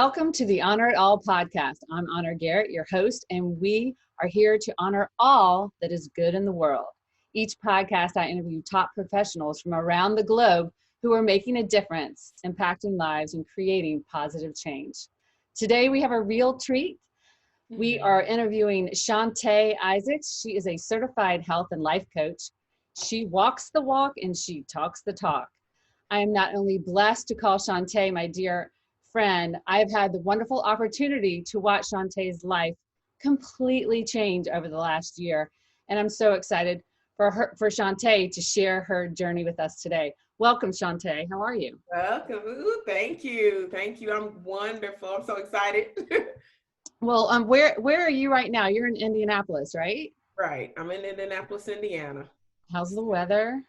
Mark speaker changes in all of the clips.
Speaker 1: Welcome to the Honor It All podcast. I'm Honor Garrett, your host, and we are here to honor all that is good in the world. Each podcast, I interview top professionals from around the globe who are making a difference, impacting lives, and creating positive change. Today, we have a real treat. We are interviewing Chante Isaacs. She is a certified health and life coach. She walks the walk and she talks the talk. I am not only blessed to call Chante my dear friend, I've had the wonderful opportunity to watch Chante's life completely change over the last year. And I'm so excited for Chante to share her journey with us today. Welcome, Chante. How are you?
Speaker 2: Welcome. Ooh, thank you. Thank you. I'm wonderful. I'm so excited.
Speaker 1: Well, where are you right now? You're in Indianapolis, right?
Speaker 2: Right. I'm in Indianapolis, Indiana.
Speaker 1: How's the weather?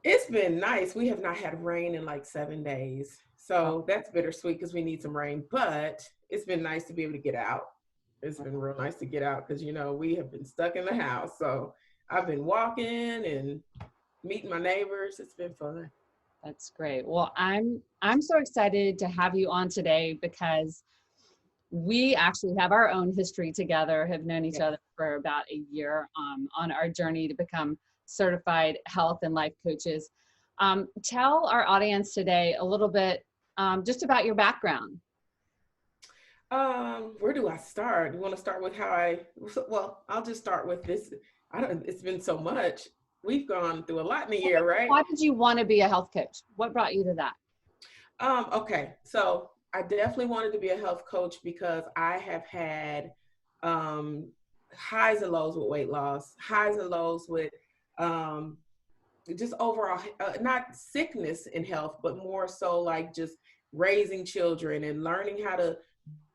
Speaker 2: It's been nice. We have not had rain in like 7 days. So that's bittersweet because we need some rain, but it's been nice to be able to get out. It's been real nice to get out because, we have been stuck in the house. So I've been walking and meeting my neighbors. It's been fun.
Speaker 1: That's great. Well, I'm so excited to have you on today because we actually have our own history together, have known each other for about a year on our journey to become certified health and life coaches. Tell our audience today a little bit just about your background.
Speaker 2: Where do I start? You want to start with I'll just start with this. It's been so much. We've gone through a lot in a year, right?
Speaker 1: Why did you want to be a health coach? What brought you to that?
Speaker 2: Okay. So I definitely wanted to be a health coach because I have had highs and lows with weight loss, highs and lows with just overall, not sickness in health, but more so like just raising children and learning how to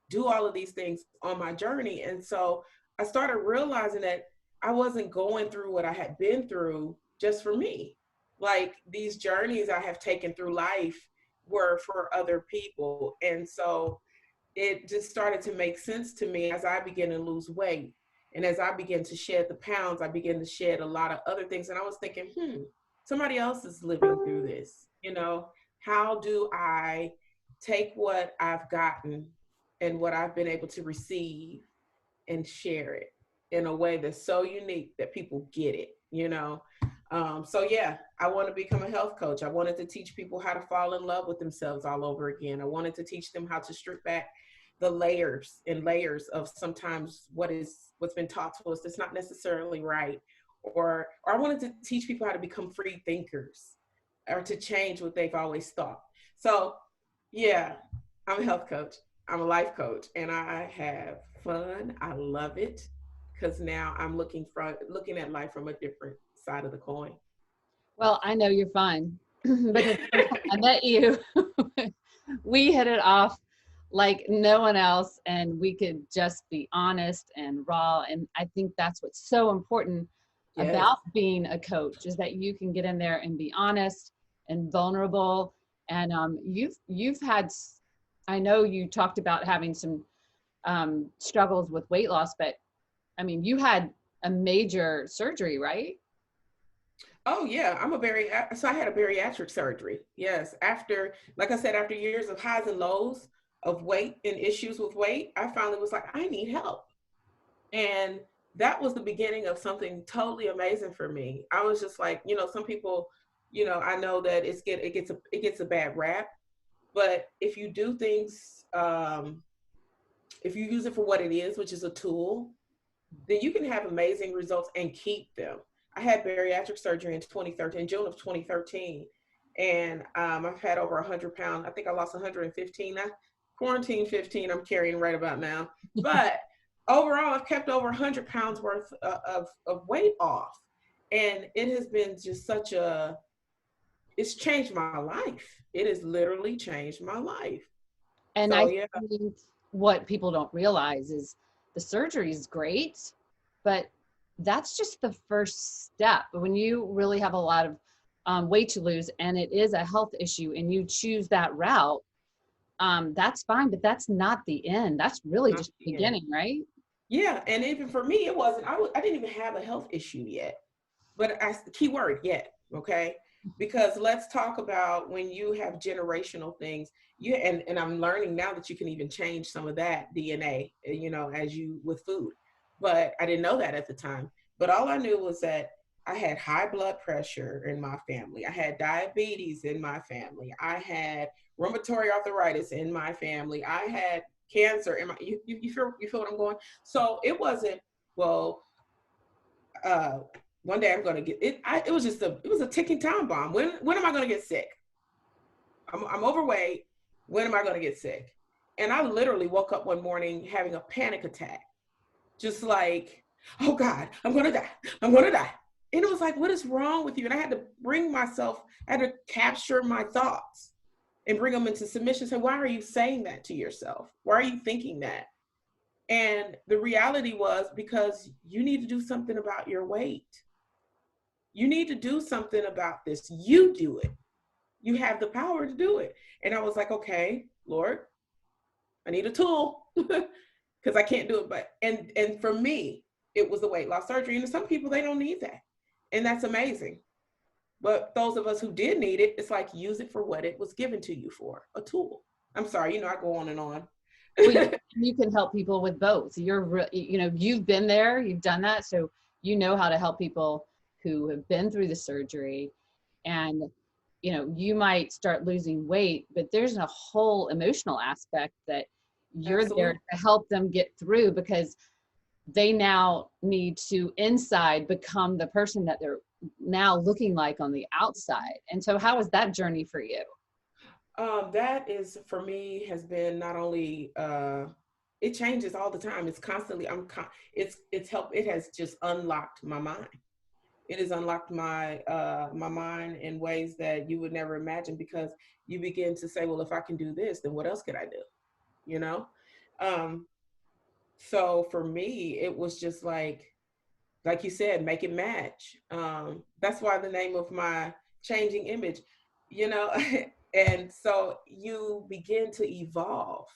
Speaker 2: do all of these things on my journey. And so I started realizing that I wasn't going through what I had been through just for me. Like these journeys I have taken through life were for other people. And so it just started to make sense to me as I began to lose weight. And as I began to shed the pounds, I began to shed a lot of other things. And I was thinking, somebody else is living through this. How do I take what I've gotten and what I've been able to receive and share it in a way that's so unique that people get it, I want to become a health coach. I wanted to teach people how to fall in love with themselves all over again. I wanted to teach them how to strip back the layers and layers of sometimes what's been taught to us that's not necessarily right. Or I wanted to teach people how to become free thinkers or to change what they've always thought. So I'm a health coach. I'm a life coach and I have fun. I love it because now I'm looking at life from a different side of the coin.
Speaker 1: Well, I know you're fun because I met you. We hit it off like no one else and we could just be honest and raw. And I think that's what's so important about being a coach is that you can get in there and be honest and vulnerable. And you've had, I know you talked about having some struggles with weight loss, but I mean, you had a major surgery, right?
Speaker 2: Oh yeah, I had a bariatric surgery. Yes. After years of highs and lows of weight and issues with weight, I finally was like, I need help. And that was the beginning of something totally amazing for me. I was just like, some people, I know that it gets a bad rap, but if you do things, if you use it for what it is, which is a tool, then you can have amazing results and keep them. I had bariatric surgery in June of 2013. And I've had over 100 pounds. I think I lost 115. Quarantine 15 I'm carrying right about now. But overall, I've kept over 100 pounds worth of weight off. And it has been just it's changed my life. It has literally changed my life.
Speaker 1: And I think what people don't realize is the surgery is great, but that's just the first step. When you really have a lot of weight to lose and it is a health issue and you choose that route, that's fine, but that's not the end. That's really just the beginning, right?
Speaker 2: Yeah, and even for me, it wasn't. I didn't even have a health issue yet, but keyword yet. Okay, because let's talk about when you have generational things. And I'm learning now that you can even change some of that DNA, as you with food. But I didn't know that at the time. But all I knew was that I had high blood pressure in my family. I had diabetes in my family. I had rheumatoid arthritis in my family. I had cancer in my. You feel what I'm going? So it wasn't, well, uh, one day I'm going to get it. It was a ticking time bomb. When am I going to get sick? I'm overweight. When am I going to get sick? And I literally woke up one morning having a panic attack, just like, oh God, I'm going to die. I'm going to die. And it was like, what is wrong with you? And I had to I had to capture my thoughts and bring them into submission. Say, why are you saying that to yourself? Why are you thinking that? And the reality was, because you need to do something about your weight. You need to do something about this. You do it. You have the power to do it. And I was like, okay, Lord, I need a tool because I can't do it. But and for me, it was the weight loss surgery. And some people, they don't need that. And that's amazing. But those of us who did need it, it's like, use it for what it was given to you for, a tool. I'm sorry, I go on and on.
Speaker 1: Well, you can help people with both. You've been there, you've done that. So you know how to help people who have been through the surgery. And, you might start losing weight, but there's a whole emotional aspect that you're
Speaker 2: Absolutely.
Speaker 1: there to help them get through, because they now need to inside become the person that they're now looking like on the outside. And so how was that journey for you?
Speaker 2: That is, for me, has been not only it changes all the time. It's constantly, it's helped. It has just unlocked my mind. It has unlocked my mind in ways that you would never imagine, because you begin to say, well, if I can do this, then what else could I do? You know? Um, so for me, it was just like you said, make it match. That's why the name of my changing image, you know, and so you begin to evolve.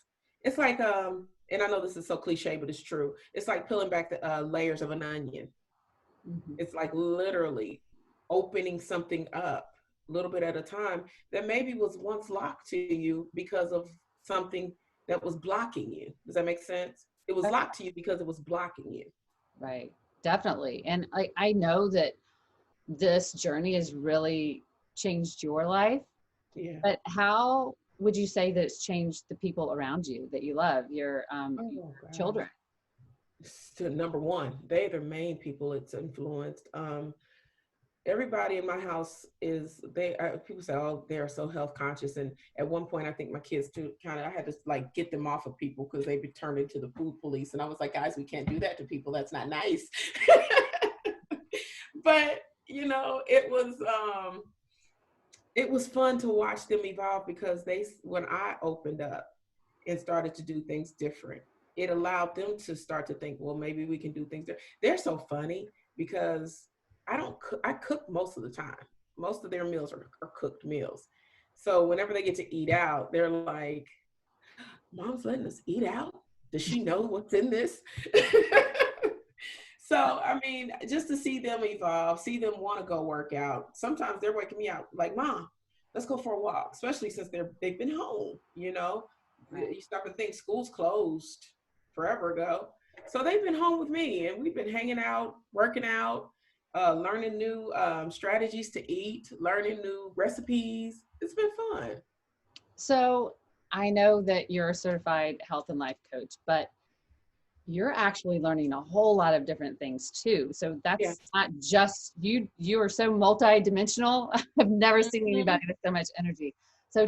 Speaker 2: It's like, and I know this is so cliche, but it's true. It's like peeling back the layers of an onion.
Speaker 1: Mm-hmm.
Speaker 2: It's like literally opening something up a little bit at a time that maybe was once locked to you because of something that was blocking you. Does that make sense? It was locked to you because it was blocking you.
Speaker 1: Right. Definitely. And I know that this journey has really changed your life,
Speaker 2: Yeah.
Speaker 1: but how would you say that it's changed the people around you that you love, your
Speaker 2: Oh
Speaker 1: children?
Speaker 2: gosh. To number one, they're the main people it's influenced. Everybody in my house people say, oh, they're so health conscious. And at one point, I think my kids too, I had to like get them off of people because they'd be turned into the food police. And I was like, guys, we can't do that to people. That's not nice. But it was fun to watch them evolve, because when I opened up and started to do things different, it allowed them to start to think, well, maybe we can do things different. They're so funny because I cook most of the time. Most of their meals are cooked meals. So whenever they get to eat out, they're like, Mom's letting us eat out? Does she know what's in this? So, I mean, just to see them evolve, see them want to go work out. Sometimes they're waking me up like, Mom, let's go for a walk, especially since they've been home.
Speaker 1: Right.
Speaker 2: You stop and think, school's closed forever ago. So they've been home with me, and we've been hanging out, working out, learning new strategies to eat, learning new recipes. It's been fun.
Speaker 1: So I know that you're a certified health and life coach, but you're actually learning a whole lot of different things too. So
Speaker 2: Yeah.
Speaker 1: that's not just you. You are so multidimensional. I've never seen
Speaker 2: Mhm.
Speaker 1: anybody with so much energy. So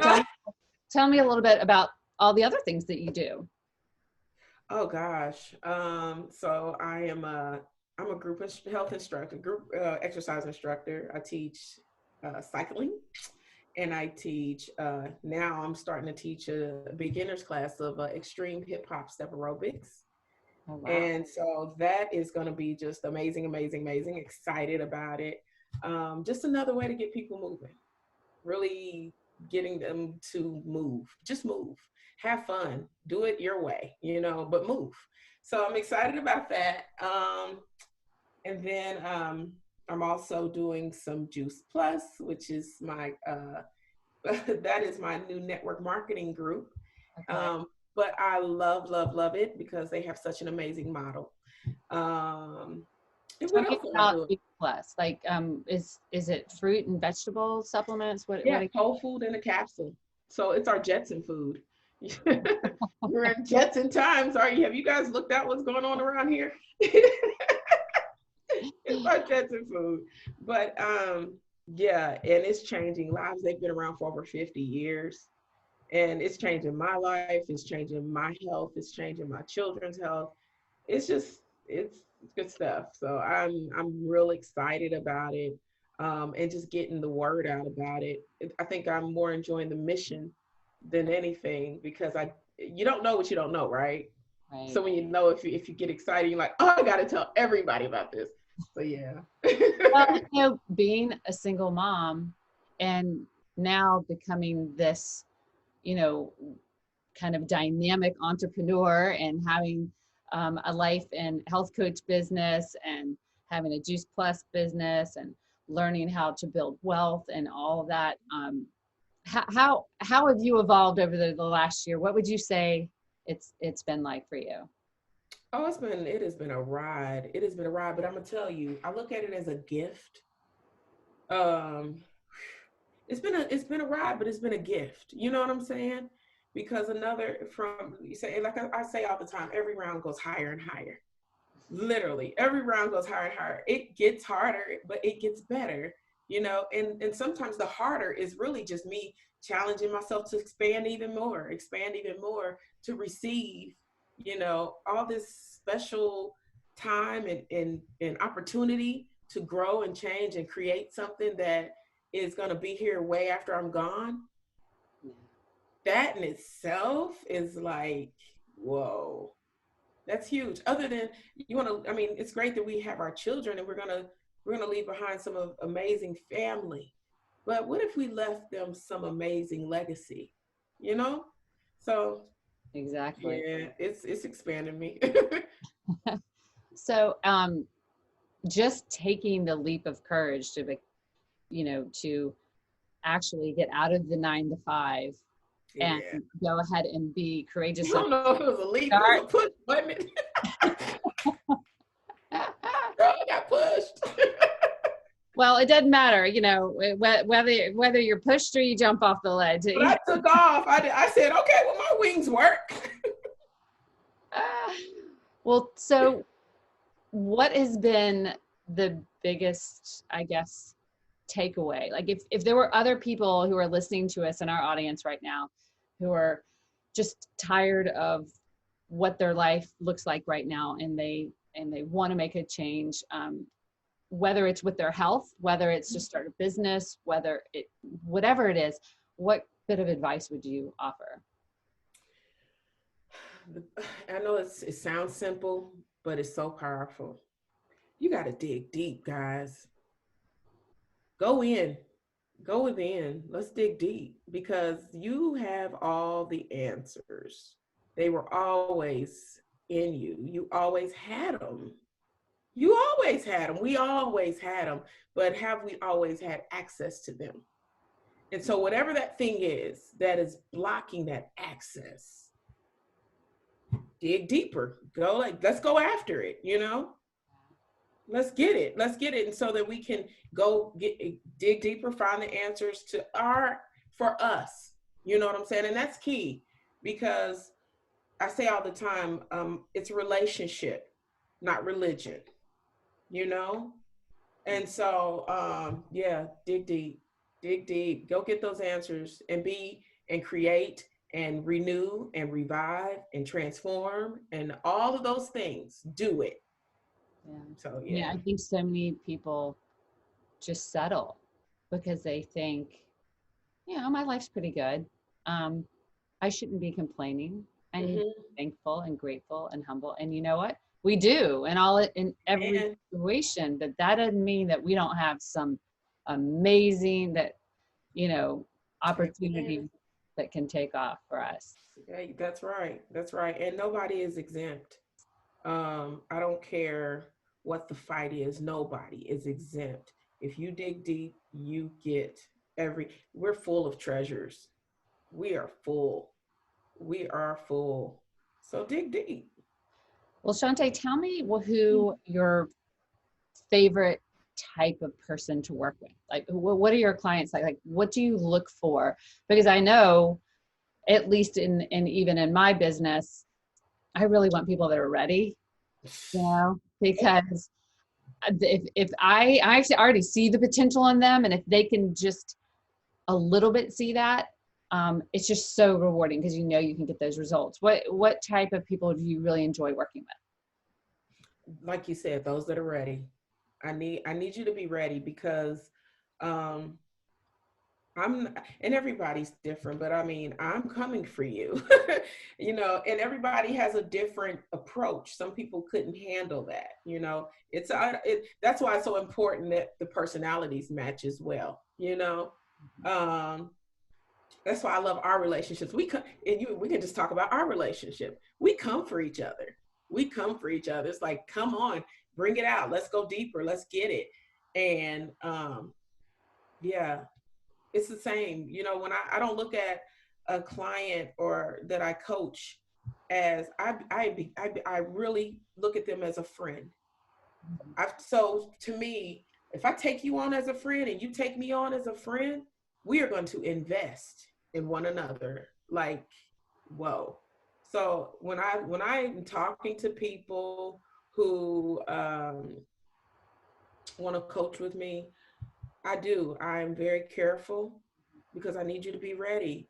Speaker 1: tell me a little bit about all the other things that you do.
Speaker 2: Oh gosh. So I'm a group health instructor, group exercise instructor. I teach cycling, and I teach now I'm starting to teach a beginner's class of extreme hip hop step aerobics.
Speaker 1: Oh, wow.
Speaker 2: And so that is going to be just amazing, amazing, amazing. Excited about it. Just another way to get people moving, really getting them to move. Just move, have fun, do it your way, but move. So I'm excited about that. And then I'm also doing some Juice Plus, which is my that is my new network marketing group.
Speaker 1: Okay.
Speaker 2: Um, but I love, love, love it because they have such an amazing model. And
Speaker 1: Tell
Speaker 2: what
Speaker 1: me
Speaker 2: else am I
Speaker 1: about
Speaker 2: doing?
Speaker 1: Food Plus. Like, is it fruit and vegetable supplements?
Speaker 2: Yeah, whole food in a capsule. So it's our Jetson food. We're in Jetson times, are you? Have you guys looked at what's going on around here? It's our Jetson food. But yeah, and it's changing lives. They've been around for over 50 years. And it's changing my life, it's changing my health, it's changing my children's health. It's just it's good stuff. So I'm real excited about it, and just getting the word out about it. I think I'm more enjoying the mission than anything because I you don't know what you don't know, right?
Speaker 1: Right.
Speaker 2: So when you know, if you get excited, you're like, oh, I got to tell everybody about this. So yeah.
Speaker 1: Well, being a single mom and now becoming this, you know, kind of dynamic entrepreneur and having a life and health coach business and having a Juice Plus business and learning how to build wealth and all of that. How have you evolved over the last year? What would you say it's been like for you?
Speaker 2: Oh, it has been a ride. It has been a ride, but I'm gonna tell you, I look at it as a gift. Um, it's been a ride, but it's been a gift. You know what I'm saying? Because another from you say like I say all the time, every round goes higher and higher. Literally, every round goes higher and higher. It gets harder, but it gets better. You know, and sometimes the harder is really just me challenging myself to expand even more to receive. You know, all this special time and opportunity to grow and change and create something that is going to be here way after I'm gone. That in itself is like, whoa, that's huge. Other than you want to, I mean, it's great that we have our children and we're gonna leave behind some amazing family. But what if we left them some amazing legacy? You know? So
Speaker 1: Exactly.
Speaker 2: yeah, it's expanding me.
Speaker 1: So, just taking the leap of courage to be, to actually get out of the 9 to 5 and
Speaker 2: Yeah.
Speaker 1: go ahead and be
Speaker 2: I
Speaker 1: courageous enough
Speaker 2: don't know if it was a
Speaker 1: to
Speaker 2: leap, it was
Speaker 1: start.
Speaker 2: a push, wasn't it? Girl, I got pushed.
Speaker 1: Well, it doesn't matter, whether you're pushed or you jump off the ledge.
Speaker 2: But I took off. I said, okay, well, my wings work.
Speaker 1: Well, so what has been the biggest, I guess, takeaway? Like if there were other people who are listening to us in our audience right now who are just tired of what their life looks like right now and they want to make a change, whether it's with their health, whether it's just start a business, whatever it is, what bit of advice would you offer?
Speaker 2: I know it sounds simple, but it's so powerful. You got to dig deep, guys. Go in, go within. Let's dig deep because you have all the answers. They were always in you. You always had them. You always had them. We always had them. But have we always had access to them? And so, whatever that thing is that is blocking that access, dig deeper. Go like, let's go after it, you know? Let's get it. Let's get it. And so that we can go dig deeper, find the answers to for us. You know what I'm saying? And that's key because I say all the time, it's a relationship, not religion, you know? And so, yeah, dig deep, go get those answers and create and renew and revive and transform and all of those things. Do it.
Speaker 1: Yeah.
Speaker 2: So,
Speaker 1: Yeah,
Speaker 2: yeah.
Speaker 1: I think so many people just settle because they think, my life's pretty good. Um, I shouldn't be complaining. I need to
Speaker 2: Mm-hmm.
Speaker 1: be thankful and grateful and humble. And you know what? We do in every
Speaker 2: And
Speaker 1: situation, but that doesn't mean that we don't have some amazing you know,
Speaker 2: man,
Speaker 1: opportunities that can take off for us.
Speaker 2: yeah, that's right. That's right. And nobody is exempt. I don't care what the fight is. Nobody is exempt. If you dig deep, you get we're full of treasures. We are full. We are full. So dig deep.
Speaker 1: Well, Chante, tell me who your favorite type of person to work with. Like, what are your clients like? Like, what do you look for? Because I know, at least in even in my business, I really want people that are ready, because if I actually already see the potential in them, and if they can just a little bit see that, it's just so rewarding, because you can get those results. What type of people do you really enjoy working with?
Speaker 2: Like you said, those that are ready. I need you to be ready, because um and everybody's different, but I mean, I'm coming for you. And everybody has a different approach. Some people couldn't handle that. That's why it's so important that the personalities match as well. Um, that's why I love our relationships. We can just talk about our relationship. We come for each other. We come for each other. It's like, come on, bring it out. Let's go deeper. Let's get it. And yeah, it's the same. When I don't look at a client or that I coach as I really look at them as a friend. So to me, if I take you on as a friend and you take me on as a friend, we are going to invest in one another. Like, whoa. So when I'm talking to people who want to coach with me, I'm very careful, because I need you to be ready,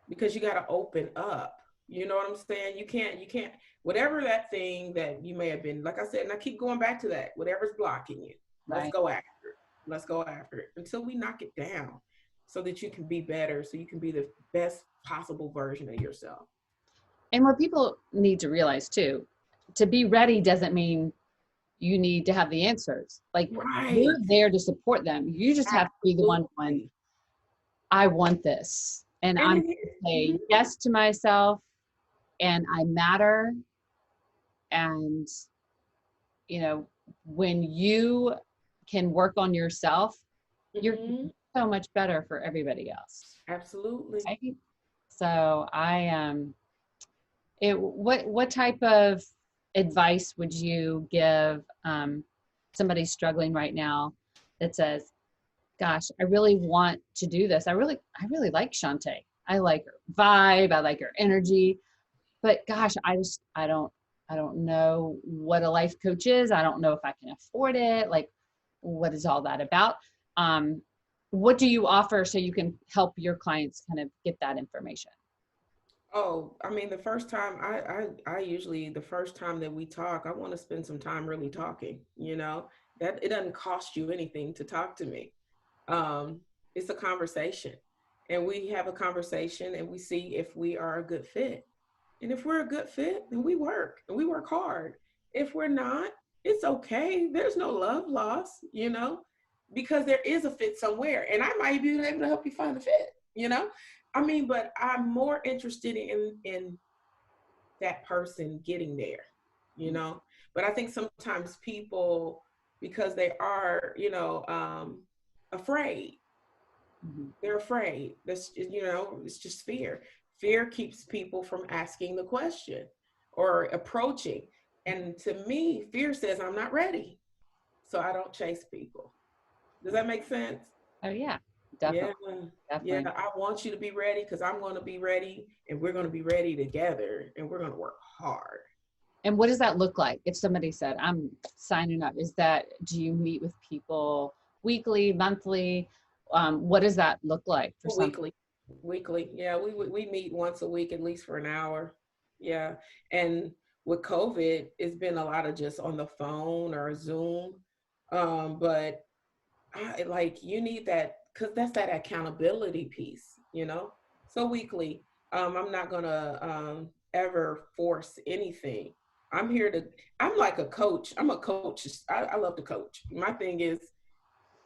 Speaker 2: because you got to open up. You know what I'm saying? You can't, whatever that thing that you may have been, like I said, and I keep going back to that, whatever's blocking you, let's
Speaker 1: Right.
Speaker 2: go after it. Let's go after it until we knock it down, so that you can be better, so you can be the best possible version of yourself.
Speaker 1: And what people need to realize too, to be ready doesn't mean you need to have the answers. Like,
Speaker 2: Right.
Speaker 1: you're there to support them. You just have to be the one going,
Speaker 2: Absolutely.
Speaker 1: I want this. And
Speaker 2: And
Speaker 1: I'm
Speaker 2: it
Speaker 1: going
Speaker 2: is.
Speaker 1: to say yes to myself, and I matter. And, when you can work on yourself, you're
Speaker 2: Mm-hmm.
Speaker 1: so much better for everybody else.
Speaker 2: Absolutely.
Speaker 1: Right? So what type of advice would you give somebody struggling right now that says, gosh, I really want to do this. I really like Chante. I like her vibe. I like her energy. But gosh, I don't know what a life coach is. I don't know if I can afford it. Like, what is all that about? Um, what do you offer so you can help your clients kind of get that information?
Speaker 2: Oh, I mean, the first time I usually, the first time that we talk, I want to spend some time really talking, that it doesn't cost you anything to talk to me. Um, it's a conversation, and we have a conversation, and we see if we are a good fit. And if we're a good fit, then we work hard. If we're not, it's okay. There's no love lost, because there is a fit somewhere, and I might be able to help you find a fit, I mean, but I'm more interested in that person getting there, you know. But I think sometimes people, because they are, afraid,
Speaker 1: Mhm.
Speaker 2: they're afraid. It's just fear. Fear keeps people from asking the question or approaching. And to me, fear says I'm not ready, so I don't chase people. Does that make sense?
Speaker 1: Oh yeah,
Speaker 2: Yeah,
Speaker 1: definitely,
Speaker 2: yeah.
Speaker 1: definitely.
Speaker 2: I want you to be ready, because I'm going to be ready, and we're going to be ready together, and we're going to work hard.
Speaker 1: And what does that look like? If somebody said, I'm signing up, do you meet with people weekly, monthly? What does that look like for some?
Speaker 2: Weekly, weekly. Yeah, we meet once a week, at least for an hour. Yeah, and with COVID, it's been a lot of just on the phone or Zoom. But you need that, because that's that accountability piece, So weekly, I'm not gonna ever force anything. I'm here to. I'm like a coach. I'm a coach. I love to coach. My thing is,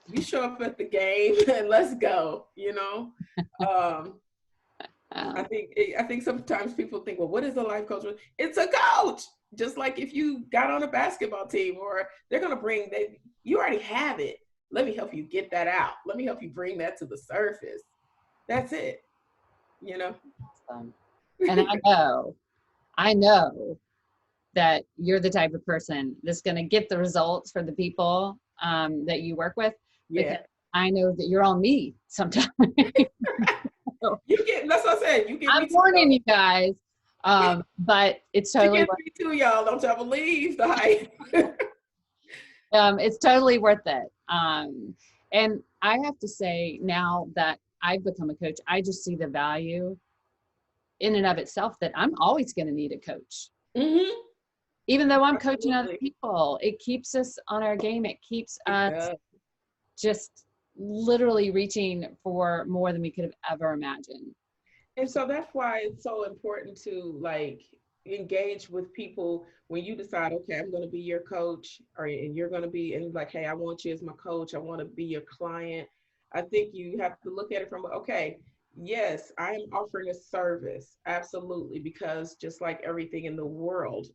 Speaker 2: you show up at the game and let's go. Um,
Speaker 1: Um,
Speaker 2: I think sometimes people think, well, what is a life coach? It's a coach. Just like if you got on a basketball team, or they're gonna bring they you already have it. Let me help you get that out. Let me help you bring that to the surface. That's it. You know.
Speaker 1: and I know that you're the type of person that's going to get the results for the people that you work with, because
Speaker 2: Yeah.
Speaker 1: I know that you're on me sometimes. So
Speaker 2: You get that's what I said. You get
Speaker 1: I'm
Speaker 2: me too,
Speaker 1: warning
Speaker 2: though.
Speaker 1: you guys, but it's
Speaker 2: She
Speaker 1: totally
Speaker 2: gets me too, y'all. Don't y'all believe the hype.
Speaker 1: it's totally worth it. And I have to say, now that I've become a coach, I just see the value in and of itself that I'm always going to need a coach.
Speaker 2: Mm-hmm.
Speaker 1: Even though I'm coaching other
Speaker 2: Absolutely.
Speaker 1: people, it keeps us on our game. It keeps
Speaker 2: It
Speaker 1: us
Speaker 2: does.
Speaker 1: just literally reaching for more than we could have ever imagined.
Speaker 2: And so that's why it's so important to like engage with people when you decide, okay, I'm going to be your coach, or and you're going to be, and like, hey, I want you as my coach. I want to be your client. I think you have to look at it from, okay, yes, I am offering a service, absolutely, because just like everything in the world,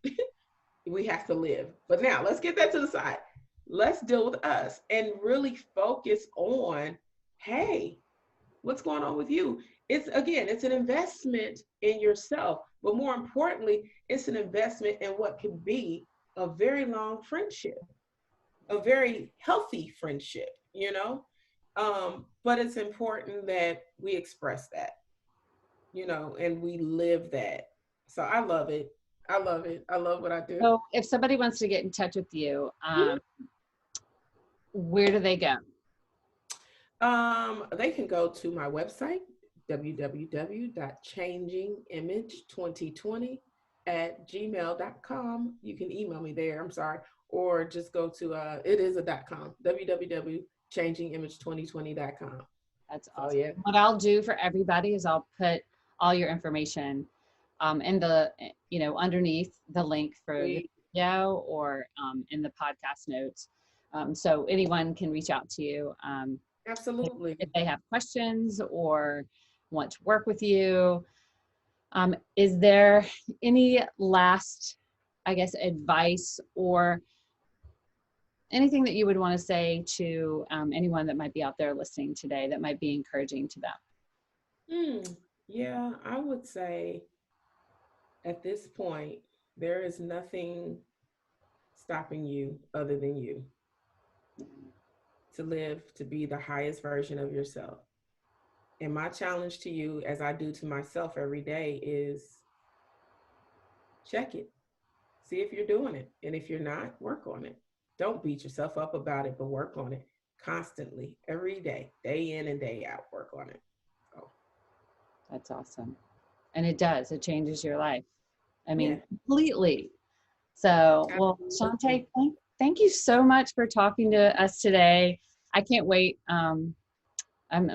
Speaker 2: we have to live. But now let's get that to the side. Let's deal with us and really focus on, hey, what's going on with you? It's again, it's an investment in yourself, but more importantly, it's an investment in what can be a very long friendship, a very healthy friendship, you know. But it's important that we express that, you know, and we live that. So I love it. I love it. I love what I do.
Speaker 1: So if somebody wants to get in touch with you, where do they go?
Speaker 2: They can go to my website, www.changingimage2020@gmail.com. You can email me there, I'm sorry, or just go to, it is a .com, www.changingimage2020.com.
Speaker 1: That's
Speaker 2: So
Speaker 1: awesome.
Speaker 2: yeah,
Speaker 1: What I'll do for everybody is I'll put all your information in the, underneath the link for the
Speaker 2: we,
Speaker 1: video, or in the podcast notes. So anyone can reach out to you
Speaker 2: absolutely.
Speaker 1: if they have questions or want to work with you. Is there any last, I guess, advice or anything that you would want to say to anyone that might be out there listening today that might be encouraging to them?
Speaker 2: Yeah, I would say at this point, there is nothing stopping you other than you to live, to be the highest version of yourself. And my challenge to you, as I do to myself every day, is check it. See if you're doing it. And if you're not, work on it. Don't beat yourself up about it, but work on it constantly, every day in and day out. Work on it. So,
Speaker 1: That's awesome. And it does, it changes your life. I
Speaker 2: yeah,
Speaker 1: mean, completely. So, well,
Speaker 2: absolutely.
Speaker 1: Chante, thank you so much for talking to us today. I can't wait. I'm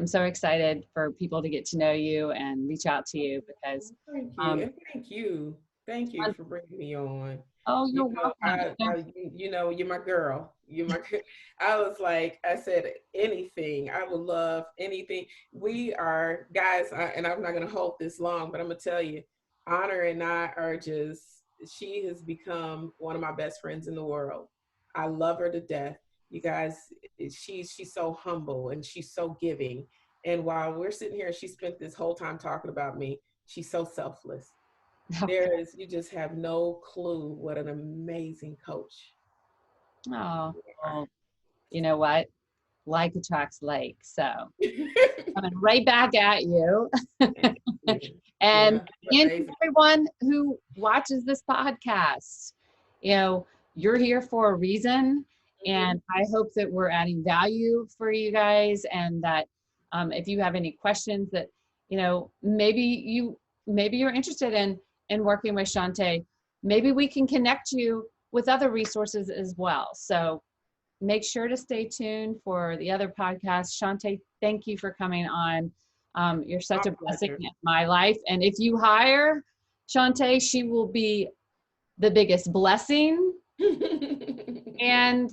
Speaker 1: so excited for people to get to know you and reach out to you, because,
Speaker 2: Thank you.
Speaker 1: um,
Speaker 2: And thank you. Thank you for bringing me on.
Speaker 1: oh,
Speaker 2: You
Speaker 1: you're
Speaker 2: know,
Speaker 1: welcome.
Speaker 2: you're my girl. You're my, I was like, I said, anything. I would love anything. We are guys, and I'm not going to hold this long, but I'm going to tell you, Honor and I are just, she has become one of my best friends in the world. I love her to death. You guys, she's so humble and she's so giving. And while we're sitting here, she spent this whole time talking about me. She's so selfless. There is, you just have no clue what an amazing coach
Speaker 1: Oh,
Speaker 2: you are.
Speaker 1: well, you know what? Like attracts like. So
Speaker 2: Thank
Speaker 1: coming right back at you.
Speaker 2: you.
Speaker 1: And
Speaker 2: Yeah,
Speaker 1: again,
Speaker 2: amazing.
Speaker 1: everyone who watches this podcast, you're here for a reason.
Speaker 2: Mhm.
Speaker 1: And I hope that we're adding value for you guys, and that if you have any questions that, maybe you're interested in working with Chante, maybe we can connect you with other resources as well. So make sure to stay tuned for the other podcasts. Chante, thank you for coming on. You're
Speaker 2: My
Speaker 1: such a blessing
Speaker 2: pleasure.
Speaker 1: in my life. And if you hire Chante, she will be the biggest blessing and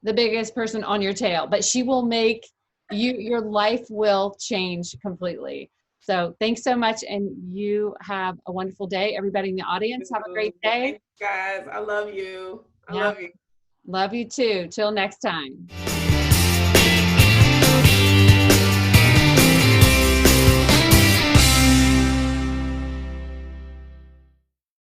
Speaker 1: the biggest person on your tail. But she will make your life will change completely. So thanks so much. And you have a wonderful day. Everybody in the audience, have a great day.
Speaker 2: Thanks, guys. I love you. I
Speaker 1: Yeah.
Speaker 2: love you.
Speaker 1: Love you too. Till next time.